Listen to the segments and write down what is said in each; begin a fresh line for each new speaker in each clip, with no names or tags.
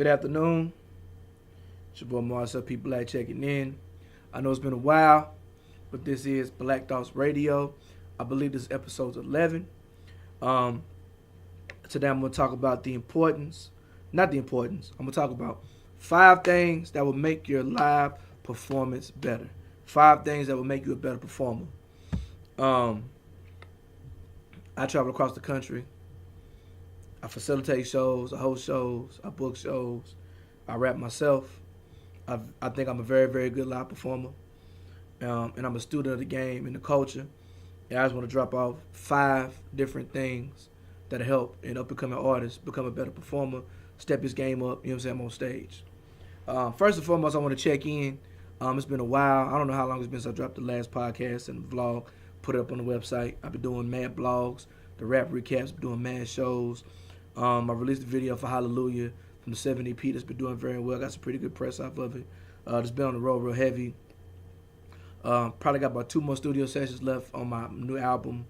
Good afternoon. It's your boy Marcel, people Black checking in. I know it's been a while, but this is Black Thoughts Radio. I believe this is episode 11. Um, Today I'm going to talk about I'm going to talk about 5 things that will make your live performance better. 5 things that will make you a better performer. I travel across the country. I facilitate shows, I host shows, I book shows, I rap myself. I think I'm a very, very good live performer. And I'm a student of the game and the culture. And I just want to drop off 5 different things that'll help an up-and-coming artist become a better performer, step his game up, you know what I'm saying, I'm on stage. First and foremost, I want to check in. It's been a while. I don't know how long it's been since I dropped the last podcast and vlog, put it up on the website. I've been doing mad blogs, the rap recaps, been doing mad shows. I released a video for Hallelujah from the 7 EP that's been doing very well. Got some pretty good press off of it. Just been on the road real heavy. Probably got about 2 more studio sessions left on my new album.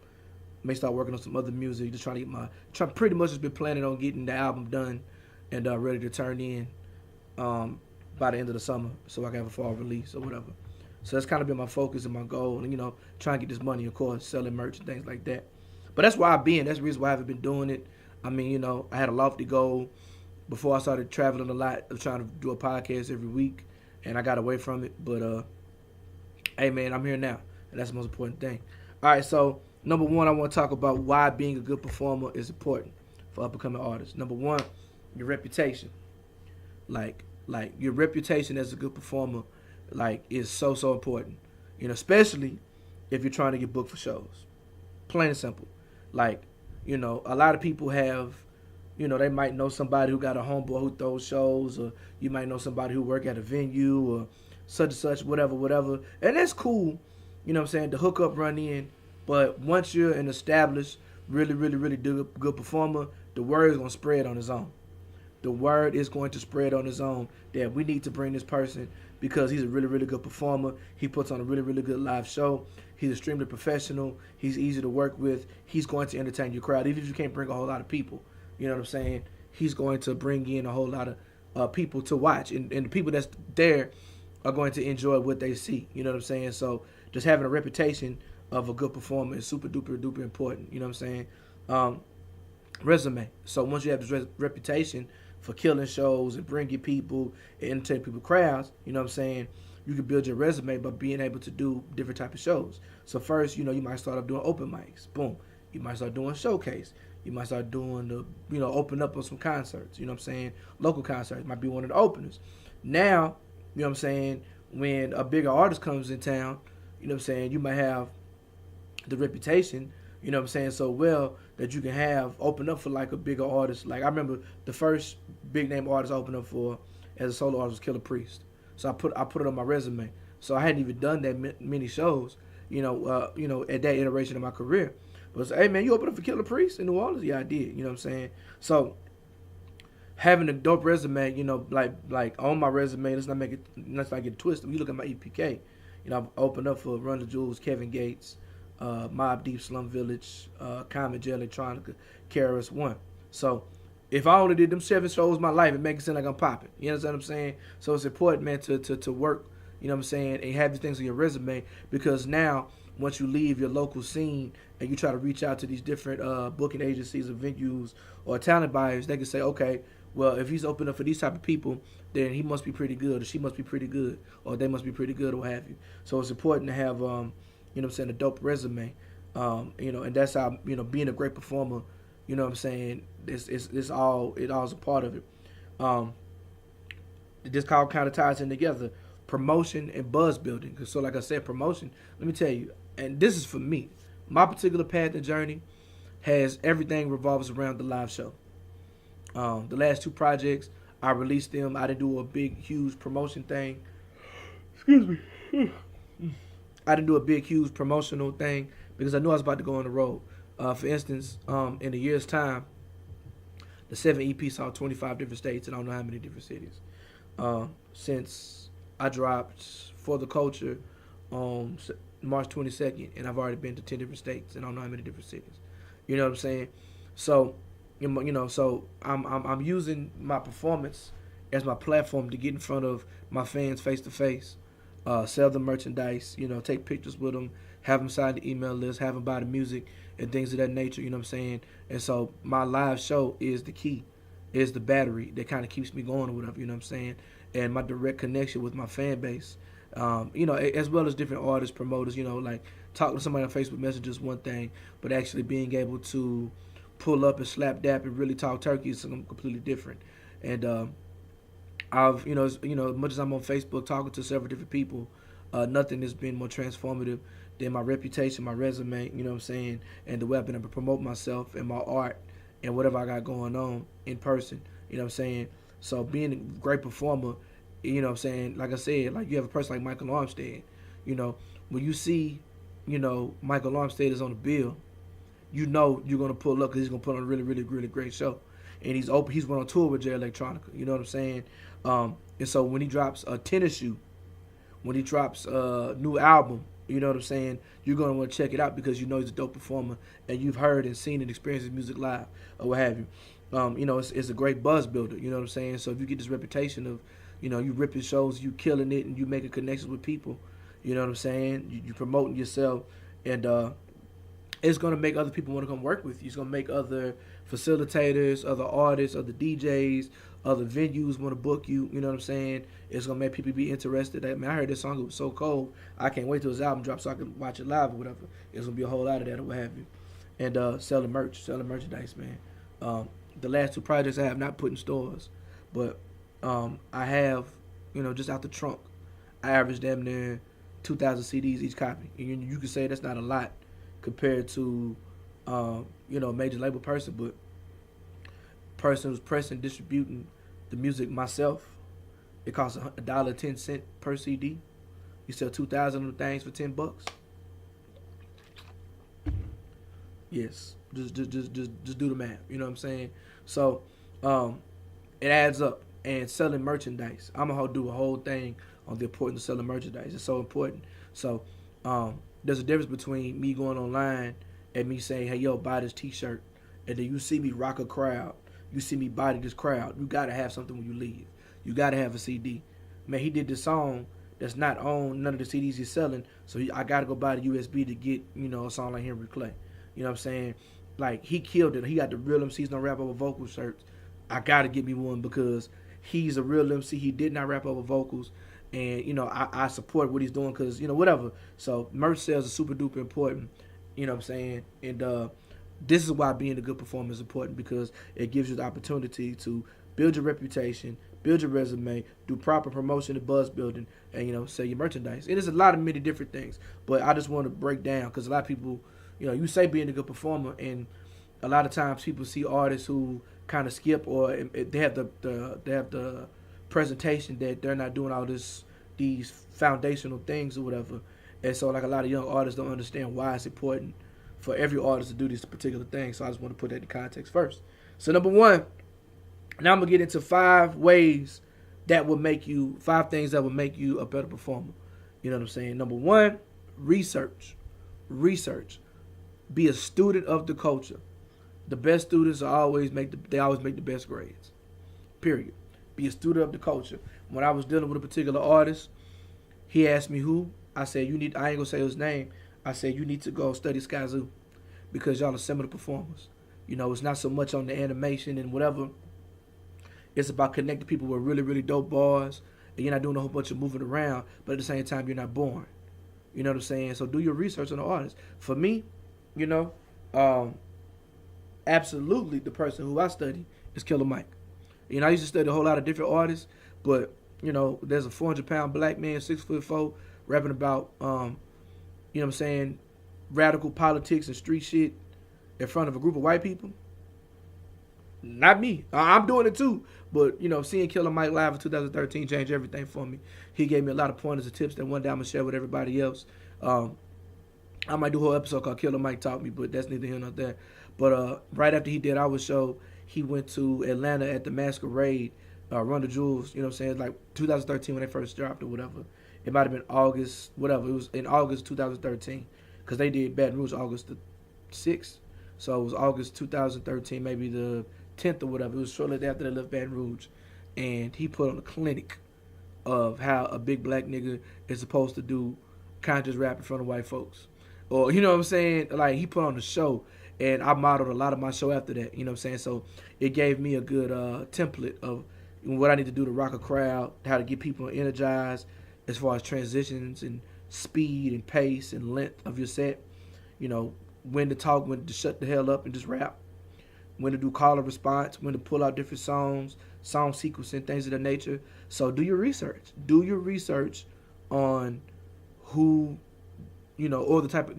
May start working on some other music. Just trying to get pretty much just been planning on getting the album done and ready to turn in by the end of the summer so I can have a fall release or whatever. So that's kind of been my focus and my goal. And, trying to get this money, of course, selling merch and things like that. But that's where I've been. That's the reason why I haven't been doing it. I mean, I had a lofty goal before I started traveling a lot of trying to do a podcast every week, and I got away from it. But, hey, man, I'm here now, and that's the most important thing. All right, so number 1, I want to talk about why being a good performer is important for up-and-coming artists. Number 1, your reputation. Like your reputation as a good performer, is so important. Especially if you're trying to get booked for shows. Plain and simple. A lot of people have, they might know somebody who got a homeboy who throws shows, or you might know somebody who work at a venue, or such and such, whatever. And that's cool, to hook up, run in. But once you're an established, really good performer, the word is going to spread on its own. The word is going to spread on its own that we need to bring this person because he's a really good performer. He puts on a really good live show. He's extremely professional. He's easy to work with. He's going to entertain your crowd. Even if you can't bring a whole lot of people, you know what I'm saying? He's going to bring in a whole lot of people to watch. And the people that's there are going to enjoy what they see. You know what I'm saying? So just having a reputation of a good performer is super duper important. You know what I'm saying? Resume. So once you have this reputation for killing shows and bringing people and entertaining people crowds, you know what I'm saying, you can build your resume by being able to do different type of shows. So first, you might start off doing open mics. Boom. You might start doing showcase. You might start doing open up on some concerts. You know what I'm saying? Local concerts might be one of the openers. Now, you know what I'm saying, when a bigger artist comes in town, you know what I'm saying, you might have the reputation, you know what I'm saying, so well that you can open up for a bigger artist. I remember the first big name artist I opened up for as a solo artist was Killer Priest. So I put it on my resume. So I hadn't even done that many shows, at that iteration of my career. But it's, hey man, you opened up for Killer Priest in New Orleans? Yeah, I did. You know what I'm saying? So having a dope resume, like on my resume, let's not get it twisted. You look at my EPK, I've opened up for Run the Jewels, Kevin Gates, Mobb Deep, Slum Village, Common J Electronica, KRS-One. So if I only did them 7 shows in my life, it makes it seem like I'm popping. You understand what I'm saying? So it's important, man, to work, you know what I'm saying, and have these things on your resume, because now once you leave your local scene and you try to reach out to these different booking agencies or venues or talent buyers, they can say, okay, well, if he's open up for these type of people, then he must be pretty good, or she must be pretty good, or they must be pretty good, or what have you. So it's important to have, you know what I'm saying, a dope resume, and that's how, being a great performer, you know what I'm saying, it's all is a part of it. This all kind of ties in together, promotion and buzz building. So like I said, promotion, let me tell you, and this is for me, my particular path and journey has everything revolves around the live show. The last 2 projects, I released them. I didn't do a big, huge promotion thing. Excuse me. I didn't do a big, huge promotional thing because I knew I was about to go on the road. For instance, in a year's time, the 7 EP saw 25 different states, and I don't know how many different cities. Since I dropped For the Culture on March 22nd, and I've already been to 10 different states, and I don't know how many different cities. You know what I'm saying? So, so I'm using my performance as my platform to get in front of my fans face to face, sell the merchandise, take pictures with them, have them sign the email list, have them buy the music and things of that nature. You know what I'm saying? And so my live show is the key, is the battery that kind of keeps me going or whatever. You know what I'm saying? And my direct connection with my fan base. As well as different artists, promoters. Like talking to somebody on Facebook Messenger is one thing, but actually being able to pull up and slap dap and really talk turkey is something completely different. And as much as I'm on Facebook talking to several different people, nothing has been more transformative than my reputation, my resume, you know what I'm saying, and the way I've been able to promote myself and my art and whatever I got going on in person, you know what I'm saying. So being a great performer, you know what I'm saying, like I said, like you have a person like Michael Armstead, when you see, Michael Armstead is on the bill, you're gonna pull up because he's gonna put on a really, really, really great show, and he's open. He's went on tour with Jay Electronica. You know what I'm saying? And so when he drops a tennis shoe, when he drops a new album, you know what I'm saying, you're gonna want to check it out because he's a dope performer and you've heard and seen and experienced his music live or what have you. It's a great buzz builder. You know what I'm saying? So if you get this reputation of, you ripping shows, you killing it, and you making connections with people, you know what I'm saying? You promoting yourself, and it's going to make other people want to come work with you. It's going to make other facilitators, other artists, other DJs, other venues want to book you. You know what I'm saying? It's going to make people be interested. I heard this song, it was so cold. I can't wait till his album drops so I can watch it live or whatever. It's going to be a whole lot of that or what have you. And selling merchandise, man. The last two projects I have not put in stores, but I have, just out the trunk, I average damn near 2,000 CDs each copy. And you can say that's not a lot compared to, major label person, but person who's pressing, distributing the music myself. It costs $1.10 per CD. You sell 2,000 of the things for $10. Yes, just do the math. You know what I'm saying? So, it adds up. And selling merchandise, I'm gonna do a whole thing on the importance of selling merchandise. It's so important. So, there's a difference between me going online and me saying, hey, yo, buy this t-shirt. And then you see me rock a crowd. You see me body this crowd. You got to have something when you leave. You got to have a CD. Man, he did this song that's not on none of the CDs he's selling. So I got to go buy the USB to get, a song like Henry Clay. You know what I'm saying? Like, he killed it. He got the real MCs don't rap over vocal shirts. I got to get me one because he's a real MC. He did not rap over vocals. And, I support what he's doing because, whatever. So, merch sales are super duper important. You know what I'm saying? And this is why being a good performer is important because it gives you the opportunity to build your reputation, build your resume, do proper promotion and buzz building, and, sell your merchandise. It is a lot of many different things. But I just want to break down because a lot of people, you say being a good performer, and a lot of times people see artists who kind of skip or they have the presentation that they're not doing all these foundational things or whatever, and so like a lot of young artists don't understand why it's important for every artist to do these particular things. So I just want to put that in context first. So number one, now I'm gonna get into 5 things that will make you a better performer. You know what I'm saying? Number one, research. Be a student of the culture. The best students always make the best grades. Period. Be a student of the culture. When I was dealing with a particular artist, he asked me who. I said, I ain't gonna say his name. I said, you need to go study Sky Zoo because y'all are similar performers. It's not so much on the animation and whatever. It's about connecting people with really, really dope bars, and you're not doing a whole bunch of moving around, but at the same time, you're not boring. You know what I'm saying? So do your research on the artist. For me, absolutely the person who I study is Killer Mike. I used to study a whole lot of different artists, but, there's a 400-pound black man, 6'4", rapping about, radical politics and street shit in front of a group of white people. Not me. I'm doing it too. But, seeing Killer Mike live in 2013 changed everything for me. He gave me a lot of pointers and tips that one day I'm going to share with everybody else. I might do a whole episode called Killer Mike Taught Me, but that's neither here nor there. But right after he did our show, he went to Atlanta at the Masquerade, Run the Jewels, like 2013 when they first dropped or whatever. It might have been August, whatever. It was in August 2013 because they did Baton Rouge August the 6th. So it was August 2013, maybe the 10th or whatever. It was shortly after they left Baton Rouge. and he put on a clinic of how a big black nigga is supposed to do conscious rap in front of white folks. Or, you know what I'm saying? Like, he put on a show, and I modeled a lot of my show after that, you know what I'm saying? So it gave me a good template of what I need to do to rock a crowd, how to get people energized as far as transitions and speed and pace and length of your set. You know, when to talk, when to shut the hell up and just rap, when to do call and response, when to pull out different songs, song sequencing, things of that nature. So do your research. Do your research on who, or the type of,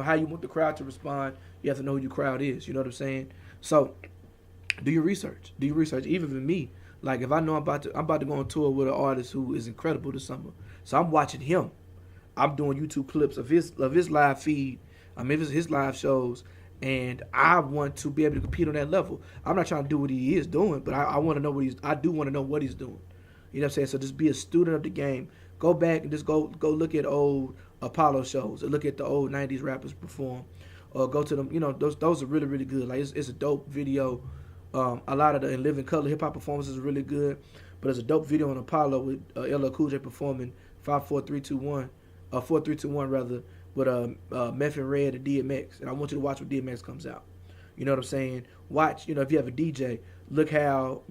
how you want the crowd to respond. You have to know who your crowd is. You know what I'm saying? So do your research. Do your research. Even for me, like if I know I'm about to go on tour with an artist who is incredible this summer, so I'm watching him. I'm doing YouTube clips of his live feed. His live shows, and I want to be able to compete on that level. I'm not trying to do what he is doing, but I want to know I do want to know what he's doing. You know what I'm saying? So just be a student of the game. Go back and just go look at old Apollo shows, or look at the old '90s rappers perform, or go to them. Those are really, really good. Like it's a dope video. A lot of the In Living Color hip hop performances are really good, but there's a dope video on Apollo with LL Cool J performing 5 4 3 2 1, 4 3 2 1 rather, with Meth and Red and DMX, and I want you to watch when DMX comes out. You know what I'm saying? Watch, if you have a DJ, look how,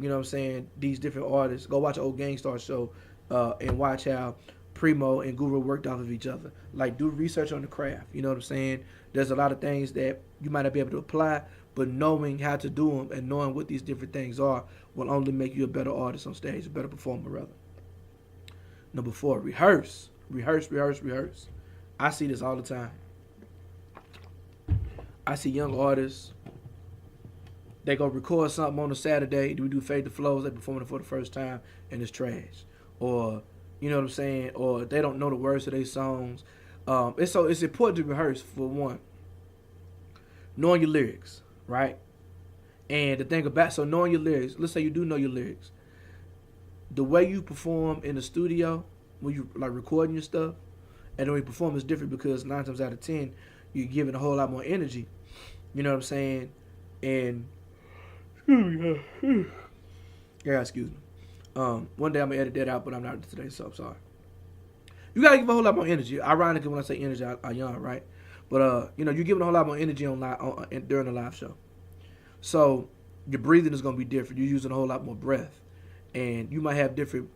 these different artists, go watch an old Gangstar show, and watch how Primo and Guru worked off of each other. Like, do research on the craft, you know what I'm saying? There's a lot of things that you might not be able to apply, but knowing how to do them and knowing what these different things are will only make you a better artist on stage, a better performer, rather. Number 4, rehearse. Rehearse, rehearse, rehearse. I see this all the time. I see young artists, they go record something on a Saturday, we do fade to flows, they perform it for the first time, and it's trash. Or, you know what I'm saying? Or they don't know the words to their songs. It's important to rehearse, for one. Knowing your lyrics, right? And the thing about, so knowing your lyrics, let's say you do know your lyrics. The way you perform in the studio, when you like recording your stuff, and then when you perform is different because 9 times out of 10, you're giving a whole lot more energy. You know what I'm saying? And, excuse me. One day I'm going to edit that out, but I'm not today, so I'm sorry. You got to give a whole lot more energy. Ironically, when I say energy, I yawn, right? But, you're giving a whole lot more energy during the live show. So your breathing is going to be different. You're using a whole lot more breath. And you might have different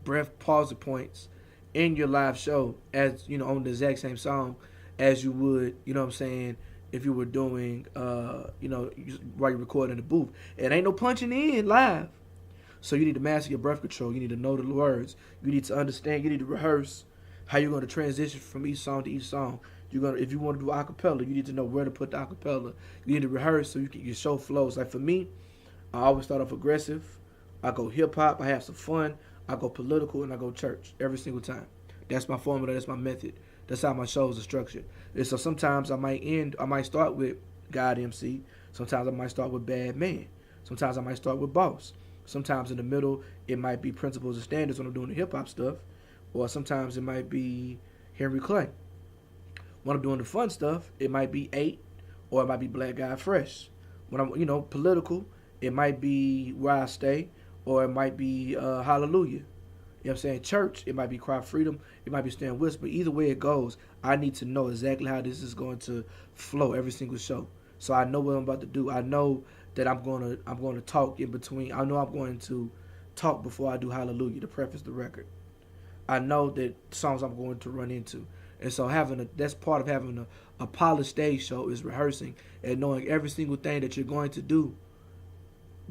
breath pause points in your live show, as on the exact same song as you would, you know what I'm saying, if you were doing, while you're recording in the booth. It ain't no punching in live. So you need to master your breath control. You need to know the words. You need to understand. You need to rehearse how you're going to transition from each song to each song. If you want to do acapella, you need to know where to put the acapella. You need to rehearse so your show flows. Like for me, I always start off aggressive. I go hip hop. I have some fun. I go political, and I go church every single time. That's my formula. That's my method. That's how my shows are structured. And so sometimes I might start with God MC. Sometimes I might start with Bad Man. Sometimes I might start with Boss. Sometimes in the middle, it might be Principles and Standards when I'm doing the hip hop stuff. Or sometimes it might be Henry Clay. When I'm doing the fun stuff, it might be 8, or it might be Black Guy Fresh. When I'm, political, it might be Where I Stay, or it might be Hallelujah. You know what I'm saying? Church, it might be Cry Freedom, it might be Stand Whisper. Either way it goes, I need to know exactly how this is going to flow every single show. So I know what I'm about to do. I know that I'm going to talk in between. I know I'm going to talk before I do Hallelujah to preface the record. I know that songs I'm going to run into. And so that's part of having a polished stage show is rehearsing and knowing every single thing that you're going to do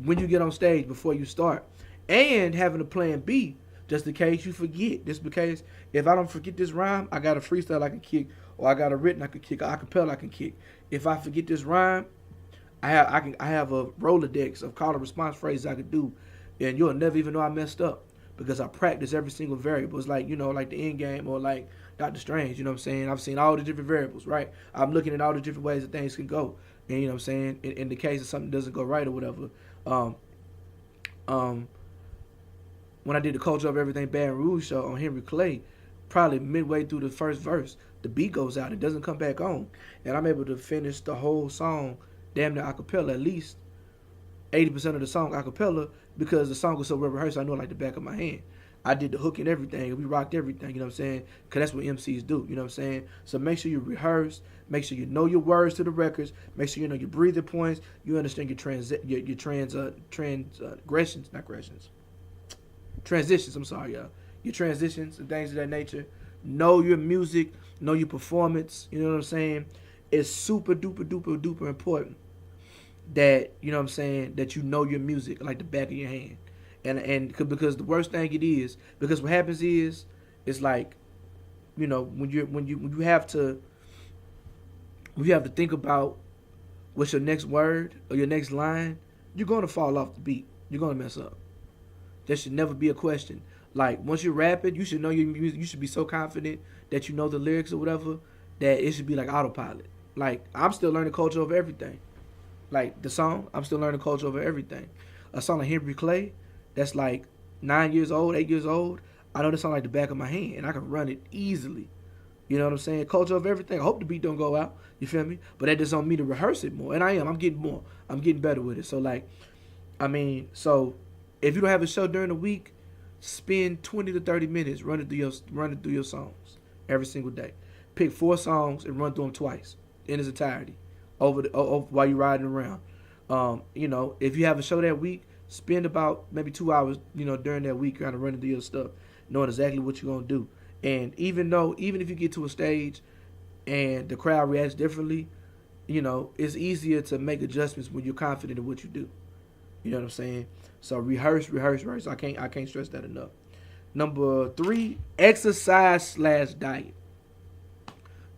when you get on stage before you start, and having a plan B just in case you forget. Just because if I don't forget this rhyme, I got a freestyle I can kick, or I got a written I can kick, or acapella I can kick. If I forget this rhyme, I have a Rolodex of call and response phrases I could do, and you'll never even know I messed up because I practice every single variable. It's like like the end game, or like Dr. Strange. You know what I'm saying? I've seen all the different variables, right? I'm looking at all the different ways that things can go, and you know what I'm saying. In the case of something doesn't go right or whatever. When I did the Culture of Everything Baton Rouge show on Henry Clay, probably midway through the first verse, the beat goes out. It doesn't come back on. And I'm able to finish the whole song damn near a cappella, at least 80% of the song a cappella because the song was so well rehearsed. I know it like the back of my hand. I did the hook and everything. We rocked everything, you know what I'm saying? Because that's what MCs do, you know what I'm saying? So make sure you rehearse. Make sure you know your words to the records. Make sure you know your breathing points. You understand transitions. I'm sorry, y'all. Your transitions and things of that nature. Know your music. Know your performance. You know what I'm saying? It's super duper duper duper important that, you know what I'm saying, that you know your music like the back of your hand. And because the worst thing it is, because what happens is, it's like, you know, when you have to think about what's your next word or your next line, you're gonna fall off the beat. You're gonna mess up. There should never be a question. Like, once you're rapping, you should know your music. You should be so confident that you know the lyrics or whatever that it should be like autopilot. Like, I'm still learning culture over everything. Like the song, I'm still learning culture over everything. A song like Henry Clay, that's like 9 years old, 8 years old. I know this song like the back of my hand, and I can run it easily. You know what I'm saying? Culture of everything. I hope the beat don't go out. You feel me? But that just on me to rehearse it more, and I am. I'm getting more. I'm getting better with it. So like, I mean, so if you don't have a show during the week, spend 20 to 30 minutes running through your songs every single day. Pick 4 songs and run through them twice in its entirety over while you're riding around. You know, if you have a show that week, spend about maybe 2 hours, you know, during that week kind of running through your stuff, knowing exactly what you're gonna do. And even if you get to a stage and the crowd reacts differently, you know, it's easier to make adjustments when you're confident in what you do. You know what I'm saying? So rehearse. I can't stress that enough. Number 3, exercise/diet.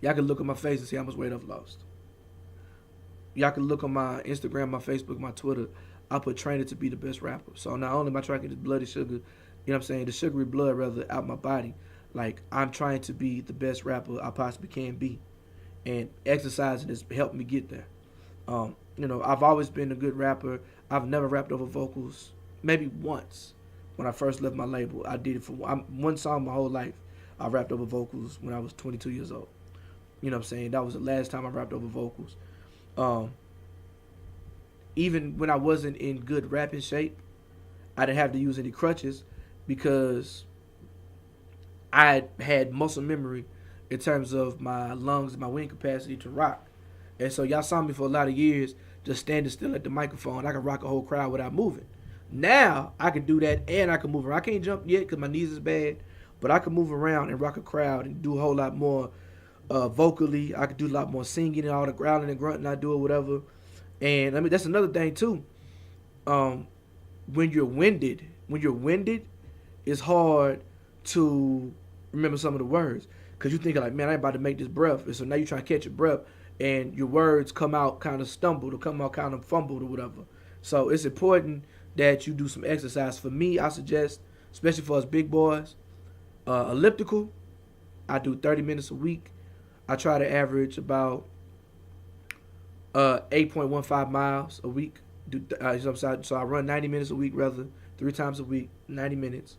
Y'all can look at my face and see how much weight I've lost. Y'all can look on my Instagram, my Facebook, my Twitter. I put training to be the best rapper. So not only am I trying to get this bloody sugar, you know what I'm saying, the sugary blood rather out my body, like I'm trying to be the best rapper I possibly can be. And exercising has helped me get there. You know, I've always been a good rapper. I've never rapped over vocals. Maybe once when I first left my label. I did it for one song my whole life. I rapped over vocals when I was 22 years old. You know what I'm saying? That was the last time I rapped over vocals. Even when I wasn't in good rapping shape, I didn't have to use any crutches because I had muscle memory in terms of my lungs and my wind capacity to rock. And so y'all saw me for a lot of years just standing still at the microphone. I could rock a whole crowd without moving. Now I can do that and I can move around. I can't jump yet because my knees is bad, but I can move around and rock a crowd and do a whole lot more vocally. I could do a lot more singing and all the growling and grunting I do or whatever. And I mean that's another thing too. When you're winded, it's hard to remember some of the words because you're thinking like, man, I ain't about to make this breath. And so now you're trying to catch your breath, and your words come out kind of stumbled or come out kind of fumbled or whatever. So it's important that you do some exercise. For me, I suggest, especially for us big boys, elliptical. I do 30 minutes a week. I try to average about 8.15 miles a week. So I run 90 minutes a week, rather 3 times a week, 90 minutes,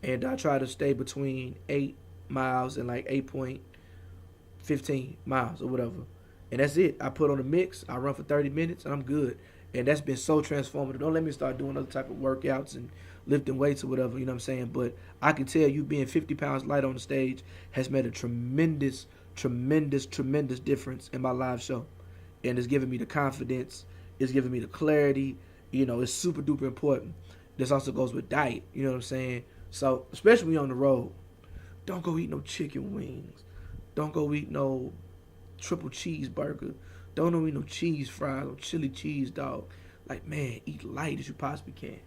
and I try to stay between 8 miles and like 8.15 miles or whatever. And that's it. I put on a mix. I run for 30 minutes, and I'm good. And that's been so transformative. Don't let me start doing other type of workouts and lifting weights or whatever, you know what I'm saying? But I can tell you being 50 pounds light on the stage has made a tremendous difference in my live show. And it's giving me the confidence. It's giving me the clarity. You know, it's super duper important. This also goes with diet, you know what I'm saying? So, especially when you're on the road, don't go eat no chicken wings. Don't go eat no triple cheeseburger. Don't go eat no cheese fries or chili cheese dog. Like, man, eat light as you possibly can.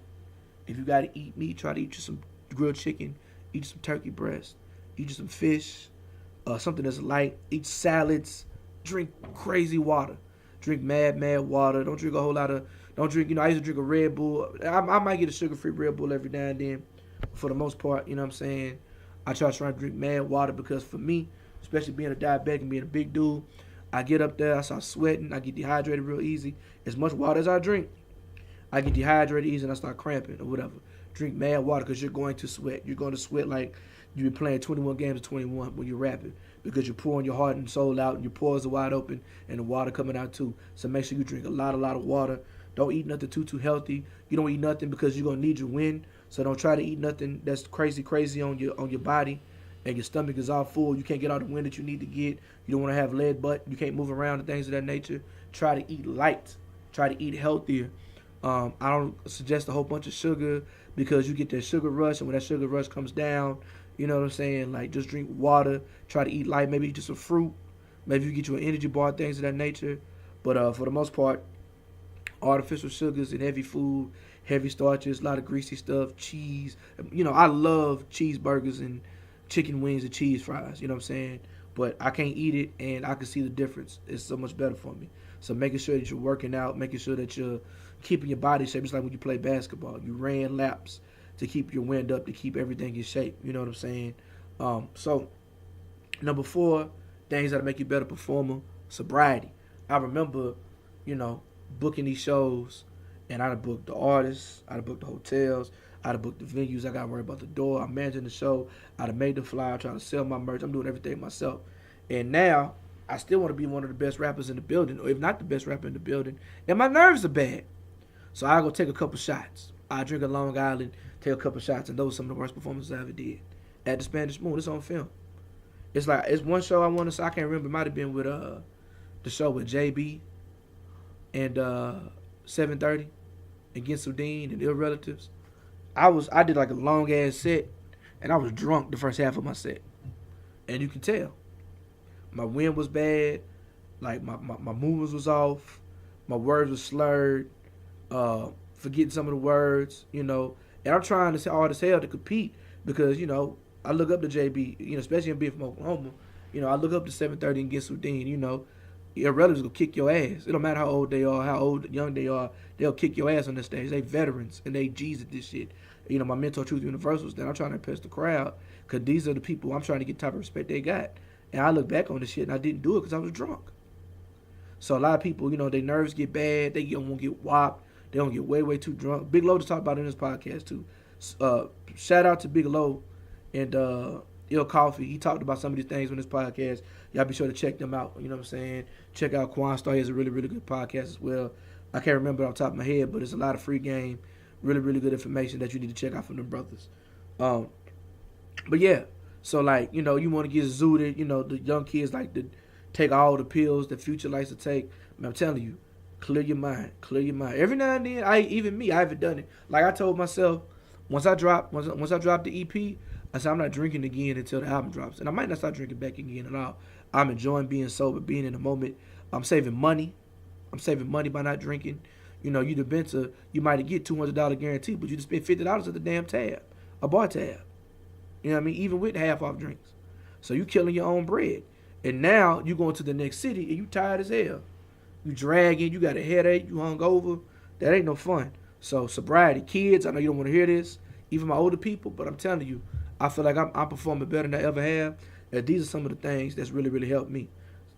If you gotta eat meat, try to eat you some grilled chicken, eat you some turkey breast, eat you some fish, something that's light. Eat salads. Drink crazy water. Drink mad water. Don't drink a whole lot of. Don't drink. You know, I used to drink a Red Bull. I might get a sugar-free Red Bull every now and then. But for the most part, you know what I'm saying, I try to drink mad water because for me, especially being a diabetic and being a big dude, I get up there, I start sweating, I get dehydrated real easy. As much water as I drink, I get dehydrated easy and I start cramping or whatever. Drink mad water because you're going to sweat. You're going to sweat like you've been playing 21 games of 21 when you're rapping because you're pouring your heart and soul out and your pores are wide open and the water coming out too. So make sure you drink a lot of water. Don't eat nothing too healthy. You don't eat nothing because you're gonna need your win. So don't try to eat nothing that's crazy on your body, and your stomach is all full. You can't get all the wind that you need to get. You don't want to have lead butt. You can't move around and things of that nature. Try to eat light. Try to eat healthier. I don't suggest a whole bunch of sugar because you get that sugar rush, and when that sugar rush comes down, you know what I'm saying? Like, just drink water. Try to eat light. Maybe just a fruit. Maybe you get you an energy bar, things of that nature. But for the most part, artificial sugars and heavy food, heavy starches, a lot of greasy stuff, cheese. You know, I love cheeseburgers and chicken wings and cheese fries. You know what I'm saying? But I can't eat it, and I can see the difference. It's so much better for me. So making sure that you're working out, making sure that you're keeping your body shape. It's like when you play basketball. You ran laps to keep your wind up, to keep everything in shape. You know what I'm saying? So number 4, things that'll make you a better performer, sobriety. I remember, you know, booking these shows, and I'd have booked the artists, I'd have booked the hotels, I'd have booked the venues. I got to worry about the door. I'm managing the show. I'd have made the flyer, trying to sell my merch. I'm doing everything myself. And now I still want to be one of the best rappers in the building, or if not the best rapper in the building. And my nerves are bad, so I go take a couple shots. I drink a Long Island, take a couple shots, and those are some of the worst performances I ever did at the Spanish Moon. It's on film. It's like, it's one show I want to say. I can't remember. It might have been with the show with JB and 730 and Gensudine and Ill Relatives. I did like a long ass set, and I was drunk the first half of my set, and you can tell my wind was bad, like my movements was off, my words were slurred, forgetting some of the words, you know. And I'm trying to say hard as hell to compete because, you know, I look up to JB, you know, especially him being from Oklahoma. You know, I look up to 730 and Gensudine, you know. Your relatives will kick your ass. It don't matter how old they are, how old, young they are. They'll kick your ass on the stage. They veterans, and they G's at this shit. You know, my mentor, Truth Universals, that I'm trying to impress the crowd, because these are the people I'm trying to get the type of respect they got. And I look back on this shit, and I didn't do it because I was drunk. So a lot of people, you know, their nerves get bad. They don't get whopped. They don't get way too drunk. Big Low just talked about it in his podcast, too. Shout out to Big Low and Ill Coffee. He talked about some of these things on his podcast. Y'all be sure to check them out. You know what I'm saying? Check out Quan Star. He has a really good podcast as well. I can't remember off the top of my head, but it's a lot of free game, really good information that you need to check out from them brothers. But yeah, so like, you know, you want to get zooted. You know, the young kids like to take all the pills that Future likes to take. I mean, I'm telling you, clear your mind. Every now and then, I haven't done it. Like I told myself, once I drop the EP, I said I'm not drinking again until the album drops, and I might not start drinking back again at all. I'm enjoying being sober, being in the moment. I'm saving money. By not drinking. You know, you might get $200 guarantee, but you just spend $50 at the damn tab, a bar tab. You know what I mean? Even with half off drinks. So you killing your own bread. And now you going to the next city and you tired as hell. You dragging, you got a headache, you hungover. That ain't no fun. So sobriety, kids, I know you don't want to hear this, even my older people, but I'm telling you, I feel like I'm performing better than I ever have. And these are some of the things that's really helped me.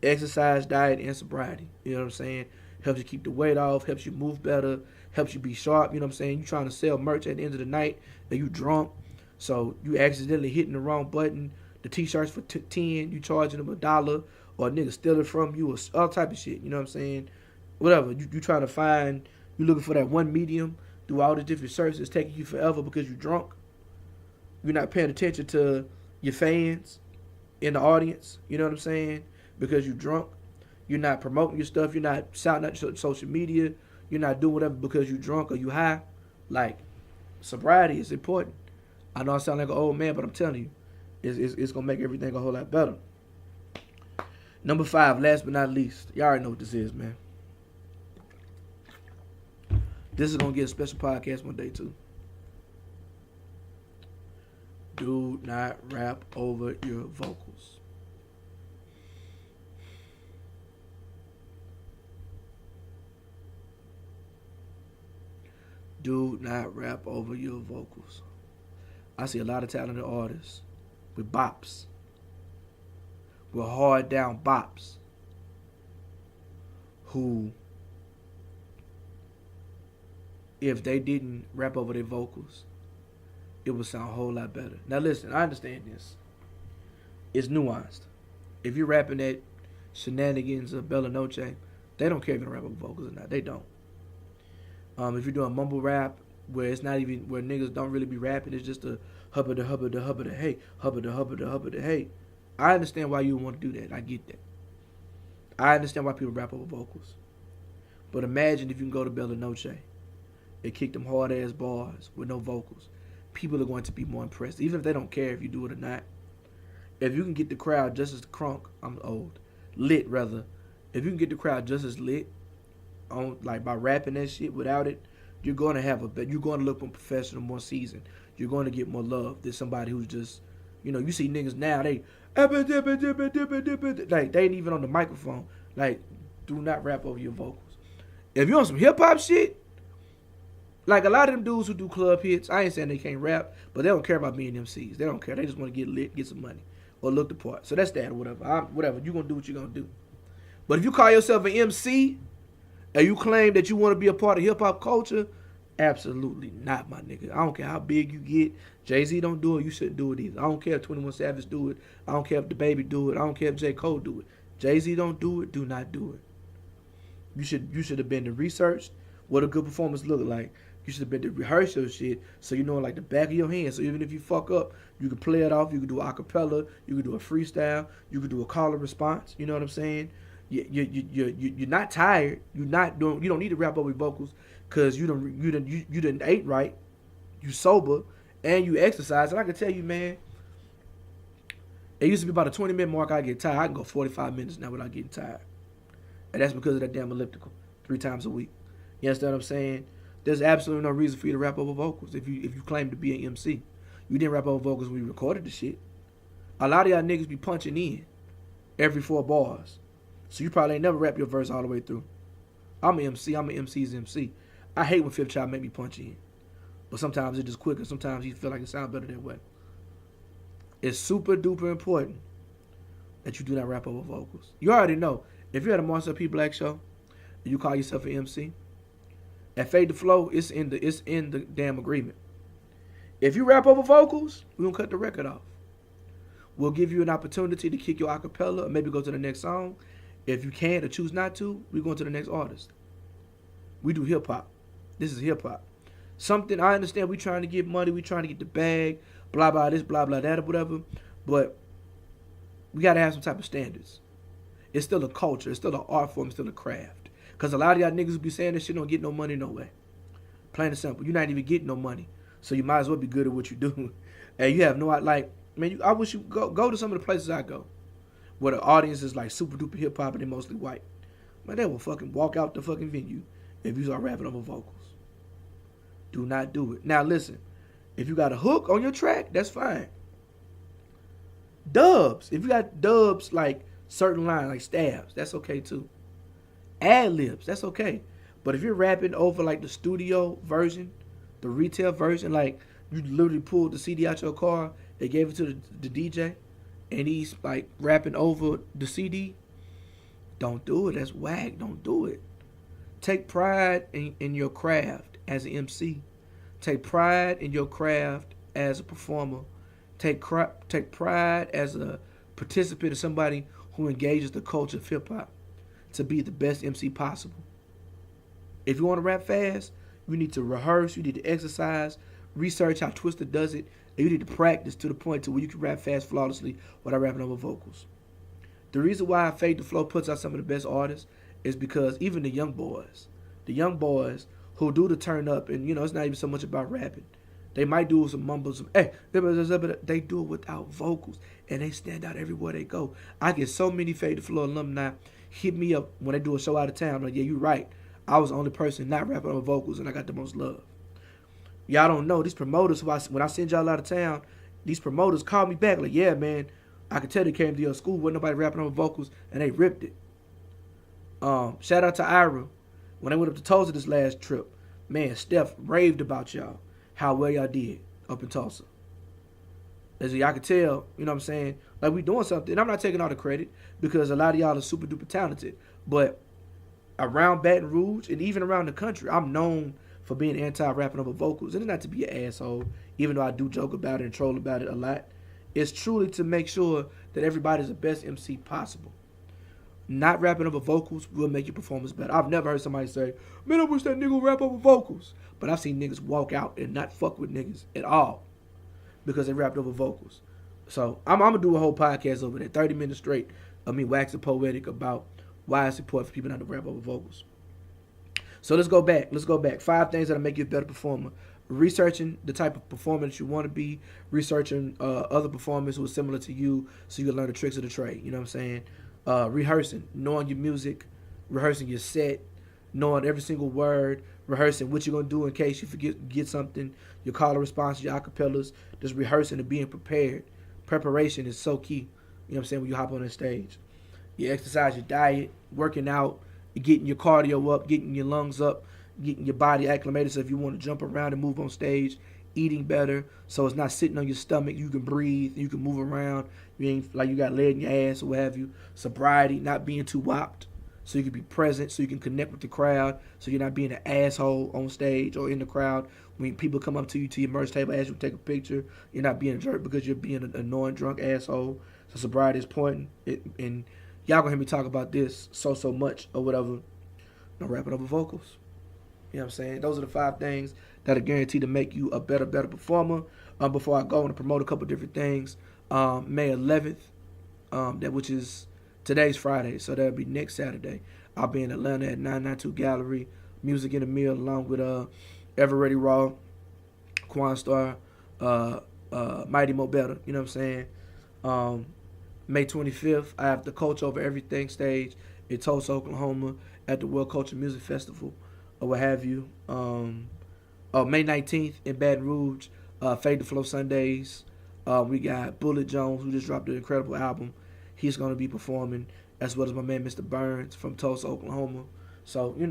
Exercise, diet, and sobriety. You know what I'm saying? Helps you keep the weight off, helps you move better, helps you be sharp. You know what I'm saying? You trying to sell merch at the end of the night and you drunk, so you accidentally hitting the wrong button. The t-shirts for 10, you charging them $1, or a nigga stealing from you, or all type of shit. You know what I'm saying? Whatever. You trying to find, you looking for that one medium through all the different shirts. It's taking you forever because you're drunk. You're not paying attention to your fans in the audience. You know what I'm saying? Because you're drunk. You're not promoting your stuff. You're not shouting out your social media. You're not doing whatever because you're drunk or you high. Like, sobriety is important. I know I sound like an old man, but I'm telling you, it's going to make everything a whole lot better. Number 5, last but not least. Y'all already know what this is, man. This is going to get a special podcast one day, too. Do not rap over your vocals. Do not rap over your vocals. I see a lot of talented artists with bops, with hard down bops, who, if they didn't rap over their vocals, it would sound a whole lot better. Now listen, I understand this. It's nuanced. If you're rapping that Shenanigans or Bella Noche, they don't care if you rap over vocals or not. They don't. If you're doing mumble rap, where it's not even where niggas don't really be rapping, it's just a hubba da hubba da hubba da hey, hubba da hubba da hubba da hey. I understand why you want to do that. I get that. I understand why people rap over vocals. But imagine if you can go to Bella Noche and kick them hard ass bars with no vocals. People are going to be more impressed, even if they don't care if you do it or not. If you can get the crowd just as lit rather. If you can get the crowd just as lit on like by rapping that shit without it, you're going to look more professional, more seasoned. You're going to get more love than somebody who's just, you see niggas now, they like they ain't even on the microphone. Like, do not rap over your vocals. If you on some hip hop shit, like a lot of them dudes who do club hits, I ain't saying they can't rap, but they don't care about being MCs. They don't care. They just want to get lit, get some money, or look the part. So that's that or whatever. Whatever. You gonna do what you gonna do. But if you call yourself an MC and you claim that you want to be a part of hip hop culture, absolutely not, my nigga. I don't care how big you get. Jay-Z don't do it. You shouldn't do it either. I don't care if 21 Savage do it. I don't care if DaBaby do it. I don't care if J. Cole do it. Jay-Z don't do it. Do not do it. You should have been to research what a good performance look like. You should have been to rehearse your shit so you know like the back of your hand. So even if you fuck up, you can play it off. You can do a cappella. You can do a freestyle. You can do a call and response. You know what I'm saying? You're not tired. You don't need to rap over your vocals because you didn't ate right. You sober and you exercise. And I can tell you, man, it used to be about a 20-minute mark. I get tired. I can go 45 minutes now without getting tired. And that's because of that damn elliptical 3 times a week. You understand what I'm saying? There's absolutely no reason for you to rap over vocals if you claim to be an MC. You didn't rap over vocals when you recorded the shit. A lot of y'all niggas be punching in every 4 bars. So you probably ain't never rap your verse all the way through. I'm an MC. I'm an MC's MC. I hate when Fifth Child make me punch in. But sometimes it's just quicker. Sometimes you feel like it sounds better that way. It's super duper important that you do not rap over vocals. You already know. If you're at a Marcel P. Black show and you call yourself an MC, at Fade the Flow, it's in the damn agreement. If you rap over vocals, we're gonna cut the record off. We'll give you an opportunity to kick your acapella or maybe go to the next song. If you can't or choose not to, we're going to the next artist. We do hip hop. This is hip hop. Something I understand. We trying to get money. We trying to get the bag. Blah blah this. Blah blah that or whatever. But we gotta have some type of standards. It's still a culture. It's still an art form. It's still a craft. Because a lot of y'all niggas who be saying this shit don't get no money no way. Plain and simple. You're not even getting no money. So you might as well be good at what you do. And you have no, like, man, I wish you go to some of the places I go where the audience is like super duper hip hop and they're mostly white. Man, they will fucking walk out the fucking venue if you start rapping over vocals. Do not do it. Now listen, if you got a hook on your track, that's fine. Dubs. If you got dubs like certain lines, like stabs, that's okay too. Ad-libs, that's okay. But if you're rapping over like the studio version, the retail version, like you literally pulled the CD out your car, they gave it to the DJ, and he's like rapping over the CD, don't do it. That's whack. Don't do it. Take pride in your craft as an MC. Take pride in your craft as a performer. Take pride as a participant or somebody who engages the culture of hip-hop to be the best MC possible. If you want to rap fast, you need to rehearse, you need to exercise, research how Twister does it, and you need to practice to the point to where you can rap fast flawlessly without rapping over vocals. The reason why Fade the Flow puts out some of the best artists is because even the young boys who do the turn up, and it's not even so much about rapping. They might do some mumbles, they do it without vocals, and they stand out everywhere they go. I get so many Fade the Flow alumni hit me up when they do a show out of town. I'm like, yeah, you're right. I was the only person not rapping on vocals, and I got the most love. Y'all don't know, these promoters, when I send y'all out of town, these promoters call me back like, yeah, man, I could tell they came to your school, wasn't nobody rapping on vocals, and they ripped it. Shout out to Ira. When I went up to Tulsa this last trip, man, Steph raved about y'all, how well y'all did up in Tulsa. As y'all could tell, you know what I'm saying, like we doing something. And I'm not taking all the credit because a lot of y'all are super duper talented. But around Baton Rouge and even around the country, I'm known for being anti-rapping over vocals. And it's not to be an asshole, even though I do joke about it and troll about it a lot. It's truly to make sure that everybody's the best MC possible. Not rapping over vocals will make your performance better. I've never heard somebody say, man, I wish that nigga would rap over vocals. But I've seen niggas walk out and not fuck with niggas at all because they rapped over vocals. So I'm gonna do a whole podcast over there, 30 minutes straight of me waxing poetic about why it's important for people not to rap over vocals. So let's go back. 5 things that'll make you a better performer. Researching the type of performer that you want to be. Researching other performers who are similar to you so you can learn the tricks of the trade. You know what I'm saying? Rehearsing. Knowing your music. Rehearsing your set. Knowing every single word. Rehearsing what you're going to do in case you get something. Your call and response, your acapellas. Just rehearsing and being prepared. Preparation is so key. You know what I'm saying? When you hop on the stage. You exercise, your diet, working out, getting your cardio up, getting your lungs up, getting your body acclimated so if you want to jump around and move on stage, eating better so it's not sitting on your stomach, you can breathe, you can move around, you ain't like you got lead in your ass or what have you. Sobriety, not being too whopped so you can be present, so you can connect with the crowd, so you're not being an asshole on stage or in the crowd. When people come up to you to your merch table, ask you to take a picture, you're not being a jerk because you're being an annoying drunk asshole. So sobriety is important, and y'all gonna hear me talk about this so much or whatever. No rapping over vocals. You know what I'm saying? Those are the 5 things that are guaranteed to make you a better performer. Before I go, I want to promote a couple different things. May 11th, which is today's Friday, so that'll be next Saturday. I'll be in Atlanta at 992 Gallery, Music in the Mill, along with Ever Ready Raw, Quan Star, Mighty Mo Better. You know what I'm saying? May 25th, I have the Coach Over Everything stage in Tulsa, Oklahoma, at the World Culture Music Festival, or what have you. May 19th in Baton Rouge, Fade to Flow Sundays. We got Bullet Jones, who just dropped an incredible album. He's going to be performing, as well as my man Mr. Burns from Tulsa, Oklahoma. So, we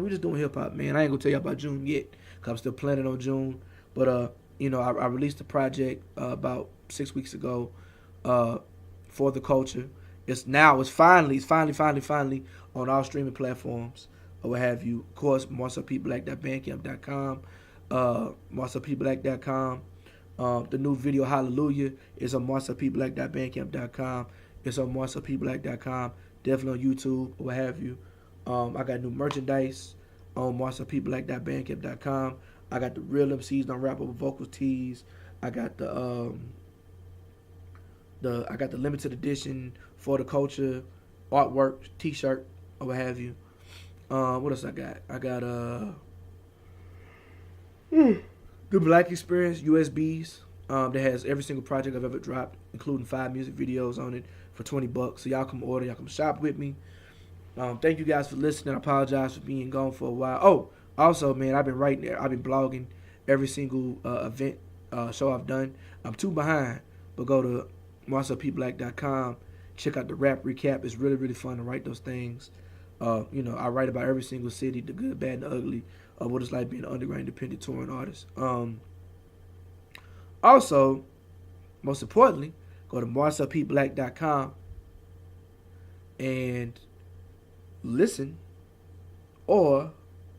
just doing hip-hop, man. I ain't going to tell you about June yet, because I'm still planning on June. But, I released the project about 6 weeks ago for the culture. It's finally on all streaming platforms or what have you. Of course, MarcelPBlack.bandcamp.com, MarcelPBlack.com. The new video Hallelujah is on MarcelPBlack.bandcamp.com. It's on MarcelPBlack.com. Definitely on YouTube or what have you. I got new merchandise on MarcelPBlack.bandcamp.com. I got the Real MCs Don't Rap Over Vocals tees. I got the limited edition for the culture artwork T-shirt or what have you. What else I got? I got the Black Experience USBs that has every single project I've ever dropped, including 5 music videos on it for $20. So y'all come order, y'all come shop with me. Thank you guys for listening. I apologize for being gone for a while. Oh, also, man, I've been writing there. I've been blogging every single event show I've done. I'm too behind, but go to MarcelPBlack.com. Check out the rap recap. It's really, really fun to write those things. I write about every single city, the good, bad, and the ugly of what it's like being an underground independent touring artist. Also, most importantly, go to MarcelPBlack.com and listen or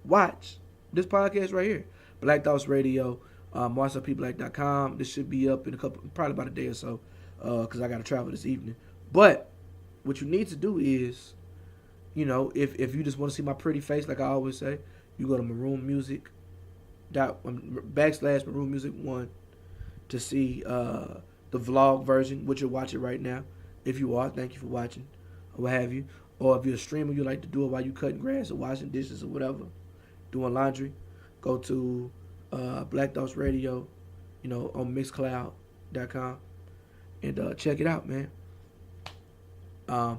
watch this podcast right here, Black Thoughts Radio, MarcelPBlack.com. This should be up in probably about a day or so, because I got to travel this evening. But what you need to do is, if you just want to see my pretty face, like I always say, you go to Maroon Music /Maroon Music 1 to see the vlog version, which you're watching right now. If you are, thank you for watching, or what have you. Or if you're a streamer, you like to do it while you cutting grass or washing dishes or whatever, doing laundry, go to Black Thoughts Radio, on Mixcloud.com and check it out, man. I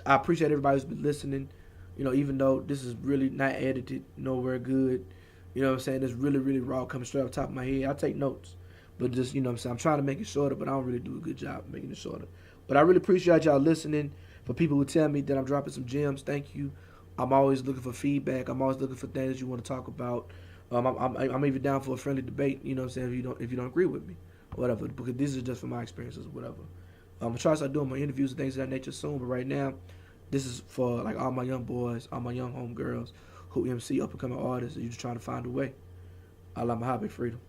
appreciate everybody who's been listening. Even though this is really not edited, nowhere good. You know what I'm saying? It's really, really raw, coming straight off the top of my head. I take notes. But just, what I'm saying? I'm trying to make it shorter, but I don't really do a good job making it shorter. But I really appreciate y'all listening. For people who tell me that I'm dropping some gems, thank you. I'm always looking for feedback. I'm always looking for things you want to talk about. I'm even down for a friendly debate, you know what I'm saying, if you don't agree with me, or whatever, because this is just from my experiences or whatever. I'm going to try to start doing my interviews and things of that nature soon, but right now, this is for like all my young boys, all my young homegirls who MC up-and-coming artists, and you're just trying to find a way. I love my hobby, freedom.